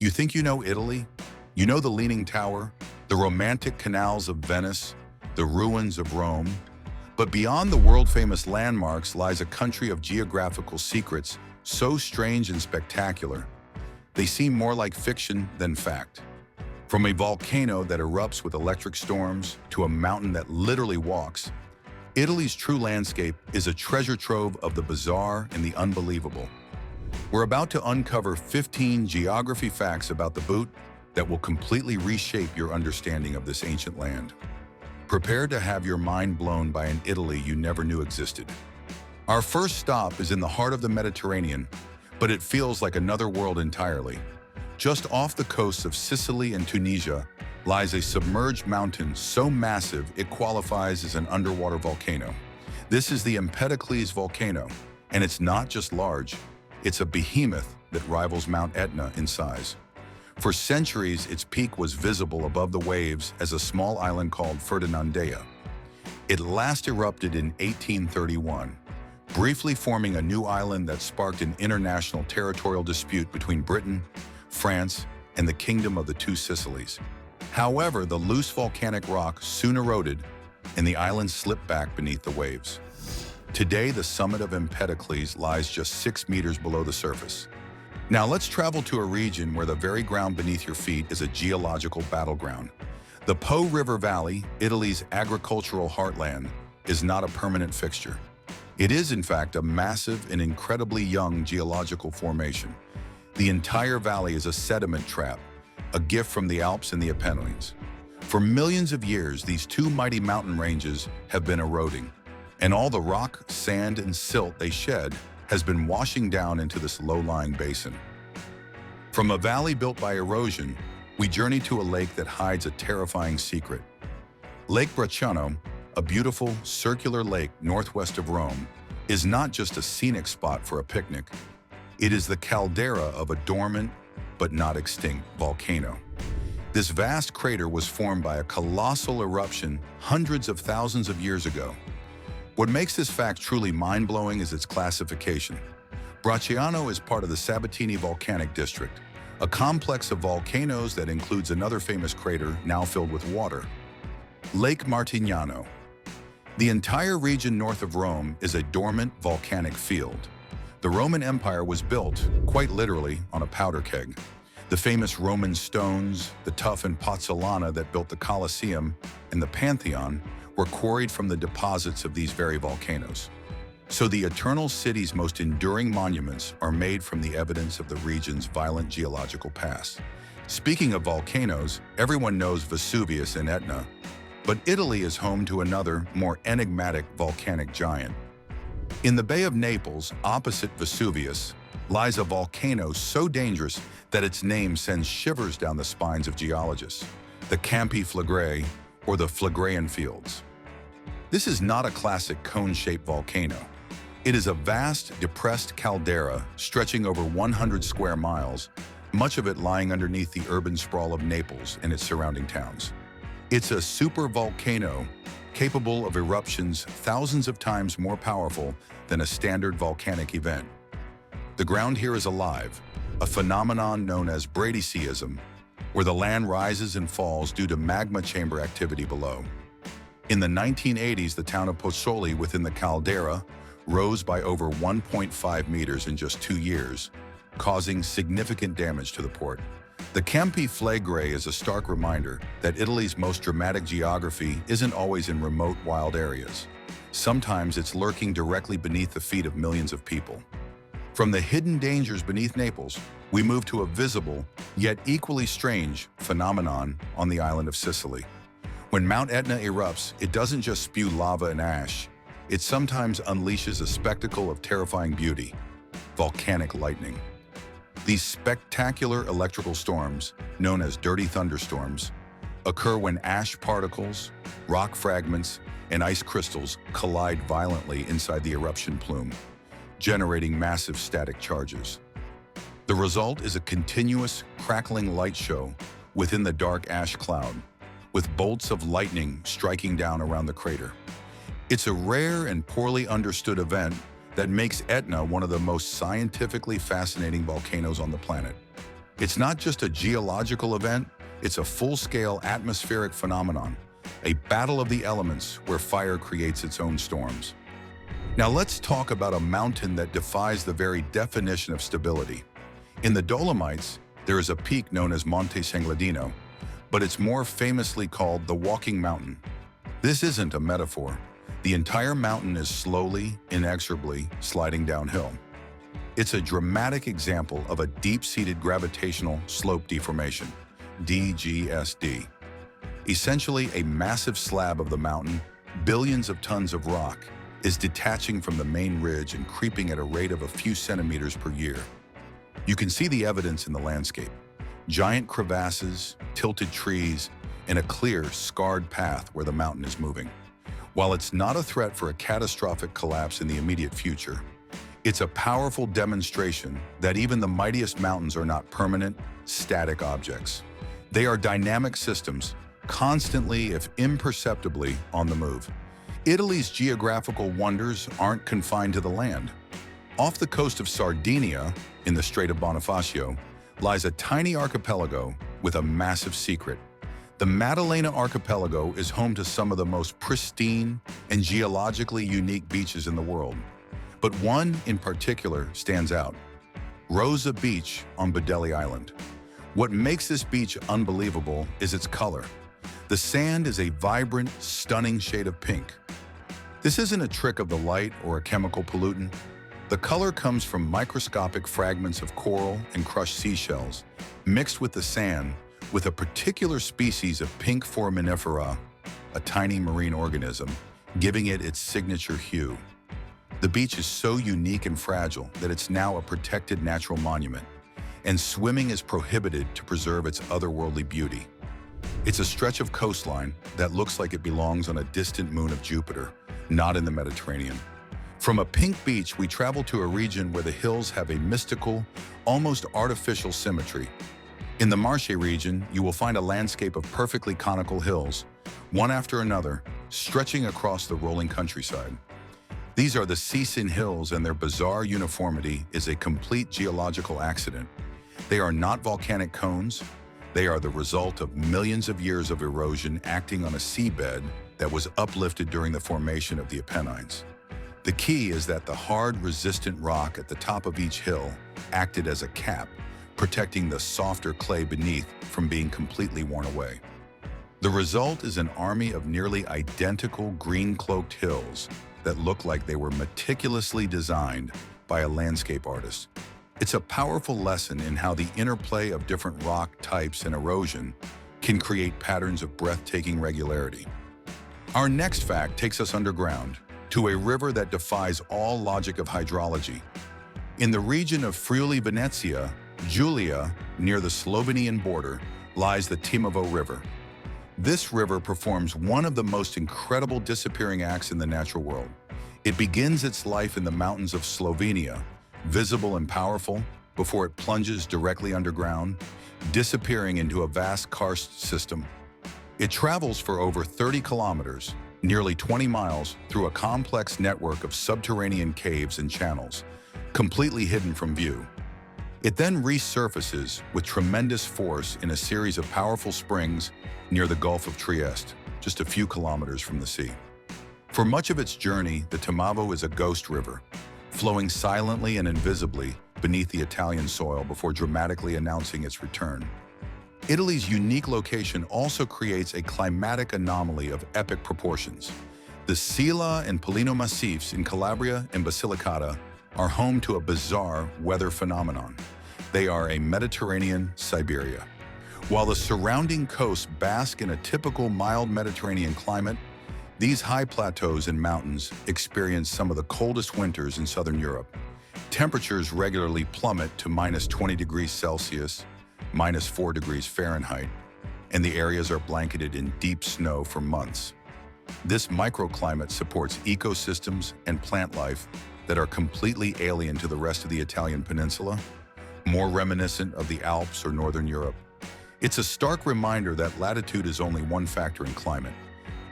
You think you know Italy? You know the Leaning Tower, the romantic canals of Venice, the ruins of Rome. But beyond the world-famous landmarks lies a country of geographical secrets so strange and spectacular, they seem more like fiction than fact. From a volcano that erupts with electric storms to a mountain that literally walks, Italy's true landscape is a treasure trove of the bizarre and the unbelievable. We're about to uncover 15 geography facts about the boot that will completely reshape your understanding of this ancient land. Prepare to have your mind blown by an Italy you never knew existed. Our first stop is in the heart of the Mediterranean, but it feels like another world entirely. Just off the coasts of Sicily and Tunisia lies a submerged mountain so massive it qualifies as an underwater volcano. This is the Empedocles volcano, and it's not just large, it's a behemoth that rivals Mount Etna in size. For centuries, its peak was visible above the waves as a small island called Ferdinandea. It last erupted in 1831, briefly forming a new island that sparked an international territorial dispute between Britain, France, and the Kingdom of the Two Sicilies. However, the loose volcanic rock soon eroded, and the island slipped back beneath the waves. Today, the summit of Empedocles lies just 6 meters below the surface. Now let's travel to a region where the very ground beneath your feet is a geological battleground. The Po River Valley, Italy's agricultural heartland, is not a permanent fixture. It is, in fact, a massive and incredibly young geological formation. The entire valley is a sediment trap, a gift from the Alps and the Apennines. For millions of years, these two mighty mountain ranges have been eroding, and all the rock, sand, and silt they shed has been washing down into this low-lying basin. From a valley built by erosion, we journey to a lake that hides a terrifying secret. Lake Bracciano, a beautiful, circular lake northwest of Rome, is not just a scenic spot for a picnic. It is the caldera of a dormant, but not extinct, volcano. This vast crater was formed by a colossal eruption hundreds of thousands of years ago. What makes this fact truly mind-blowing is its classification. Bracciano is part of the Sabatini volcanic district, a complex of volcanoes that includes another famous crater now filled with water, Lake Martignano. The entire region north of Rome is a dormant volcanic field. The Roman Empire was built, quite literally, on a powder keg. The famous Roman stones, the tuff and pozzolana that built the Colosseum, and the Pantheon were quarried from the deposits of these very volcanoes. So the Eternal City's most enduring monuments are made from the evidence of the region's violent geological past. Speaking of volcanoes, everyone knows Vesuvius and Etna, but Italy is home to another, more enigmatic volcanic giant. In the Bay of Naples, opposite Vesuvius, lies a volcano so dangerous that its name sends shivers down the spines of geologists, the Campi Flegrei, or the Phlegraean Fields. This is not a classic cone-shaped volcano. It is a vast, depressed caldera stretching over 100 square miles, much of it lying underneath the urban sprawl of Naples and its surrounding towns. It's a supervolcano capable of eruptions thousands of times more powerful than a standard volcanic event. The ground here is alive, a phenomenon known as bradyseism, where the land rises and falls due to magma chamber activity below. In the 1980s, the town of Pozzuoli within the caldera rose by over 1.5 meters in just 2 years, causing significant damage to the port. The Campi Flegrei is a stark reminder that Italy's most dramatic geography isn't always in remote, wild areas. Sometimes it's lurking directly beneath the feet of millions of people. From the hidden dangers beneath Naples, we move to a visible, yet equally strange, phenomenon on the island of Sicily. When Mount Etna erupts, it doesn't just spew lava and ash. It sometimes unleashes a spectacle of terrifying beauty, volcanic lightning. These spectacular electrical storms, known as dirty thunderstorms, occur when ash particles, rock fragments, and ice crystals collide violently inside the eruption plume, generating massive static charges. The result is a continuous, crackling light show within the dark ash cloud, with bolts of lightning striking down around the crater. It's a rare and poorly understood event that makes Etna one of the most scientifically fascinating volcanoes on the planet. It's not just a geological event, it's a full-scale atmospheric phenomenon, a battle of the elements where fire creates its own storms. Now let's talk about a mountain that defies the very definition of stability. In the Dolomites, there is a peak known as Monte Sangladino, but it's more famously called the Walking Mountain. This isn't a metaphor. The entire mountain is slowly, inexorably sliding downhill. It's a dramatic example of a deep-seated gravitational slope deformation, DGSD. Essentially, a massive slab of the mountain, billions of tons of rock, is detaching from the main ridge and creeping at a rate of a few centimeters per year. You can see the evidence in the landscape. Giant crevasses, tilted trees, and a clear, scarred path where the mountain is moving. While it's not a threat for a catastrophic collapse in the immediate future, it's a powerful demonstration that even the mightiest mountains are not permanent, static objects. They are dynamic systems, constantly, if imperceptibly, on the move. Italy's geographical wonders aren't confined to the land. Off the coast of Sardinia, in the Strait of Bonifacio, lies a tiny archipelago with a massive secret. The Maddalena Archipelago is home to some of the most pristine and geologically unique beaches in the world. But one in particular stands out: Rosa Beach on Badelli Island. What makes this beach unbelievable is its color. The sand is a vibrant, stunning shade of pink. This isn't a trick of the light or a chemical pollutant. The color comes from microscopic fragments of coral and crushed seashells, mixed with the sand with a particular species of pink foraminifera, a tiny marine organism, giving it its signature hue. The beach is so unique and fragile that it's now a protected natural monument, and swimming is prohibited to preserve its otherworldly beauty. It's a stretch of coastline that looks like it belongs on a distant moon of Jupiter, not in the Mediterranean. From a pink beach, we travel to a region where the hills have a mystical, almost artificial symmetry. In the Marche region, you will find a landscape of perfectly conical hills, one after another, stretching across the rolling countryside. These are the Cisin Hills, and their bizarre uniformity is a complete geological accident. They are not volcanic cones. They are the result of millions of years of erosion acting on a seabed that was uplifted during the formation of the Apennines. The key is that the hard, resistant rock at the top of each hill acted as a cap, protecting the softer clay beneath from being completely worn away. The result is an army of nearly identical green-cloaked hills that look like they were meticulously designed by a landscape artist. It's a powerful lesson in how the interplay of different rock types and erosion can create patterns of breathtaking regularity. Our next fact takes us underground, to a river that defies all logic of hydrology. In the region of Friuli-Venezia Giulia, near the Slovenian border, lies the Timavo River. This river performs one of the most incredible disappearing acts in the natural world. It begins its life in the mountains of Slovenia, visible and powerful, before it plunges directly underground, disappearing into a vast karst system. It travels for over 30 kilometers, nearly 20 miles, through a complex network of subterranean caves and channels, completely hidden from view. It then resurfaces with tremendous force in a series of powerful springs near the Gulf of Trieste, just a few kilometers from the sea. For much of its journey, the Timavo is a ghost river, flowing silently and invisibly beneath the Italian soil before dramatically announcing its return. Italy's unique location also creates a climatic anomaly of epic proportions. The Sila and Pollino Massifs in Calabria and Basilicata are home to a bizarre weather phenomenon. They are a Mediterranean Siberia. While the surrounding coasts bask in a typical mild Mediterranean climate, these high plateaus and mountains experience some of the coldest winters in southern Europe. Temperatures regularly plummet to -20 degrees Celsius, -4 degrees Fahrenheit, and the areas are blanketed in deep snow for months. This microclimate supports ecosystems and plant life that are completely alien to the rest of the Italian peninsula, more reminiscent of the Alps or Northern Europe. It's a stark reminder that latitude is only one factor in climate.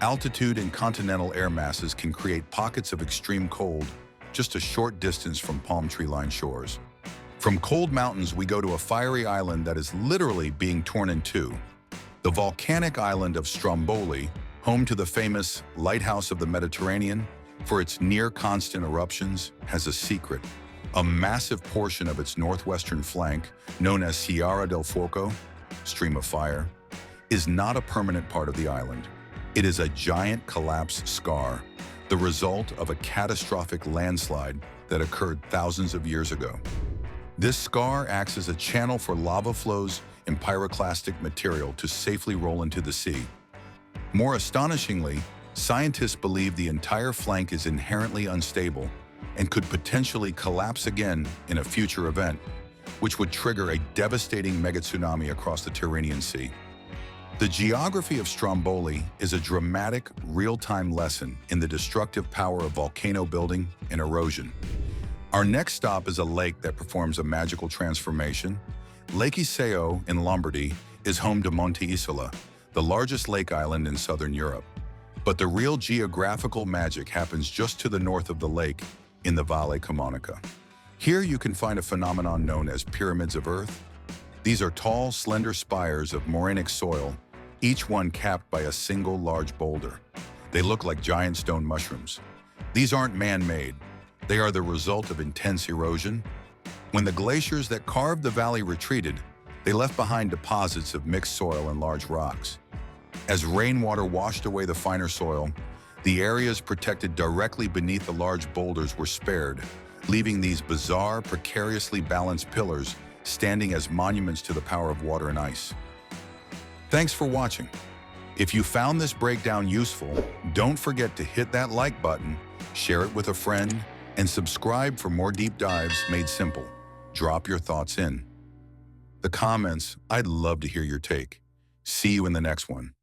Altitude and continental air masses can create pockets of extreme cold just a short distance from palm tree-lined shores. From cold mountains, we go to a fiery island that is literally being torn in two. The volcanic island of Stromboli, home to the famous Lighthouse of the Mediterranean, for its near-constant eruptions, has a secret. A massive portion of its northwestern flank, known as Sierra del Fuoco, Stream of Fire, is not a permanent part of the island. It is a giant collapse scar, the result of a catastrophic landslide that occurred thousands of years ago. This scar acts as a channel for lava flows and pyroclastic material to safely roll into the sea. More astonishingly, scientists believe the entire flank is inherently unstable and could potentially collapse again in a future event, which would trigger a devastating megatsunami across the Tyrrhenian Sea. The geography of Stromboli is a dramatic, real-time lesson in the destructive power of volcano building and erosion. Our next stop is a lake that performs a magical transformation. Lake Iseo in Lombardy is home to Monte Isola, the largest lake island in southern Europe. But the real geographical magic happens just to the north of the lake, in the Valle Camonica. Here you can find a phenomenon known as pyramids of earth. These are tall, slender spires of morainic soil, each one capped by a single large boulder. They look like giant stone mushrooms. These aren't man-made. They are the result of intense erosion. When the glaciers that carved the valley retreated, they left behind deposits of mixed soil and large rocks. As rainwater washed away the finer soil, the areas protected directly beneath the large boulders were spared, leaving these bizarre, precariously balanced pillars standing as monuments to the power of water and ice. Thanks for watching. If you found this breakdown useful, don't forget to hit that like button, share it with a friend, and subscribe for more deep dives made simple. Drop your thoughts in the comments. I'd love to hear your take. See you in the next one.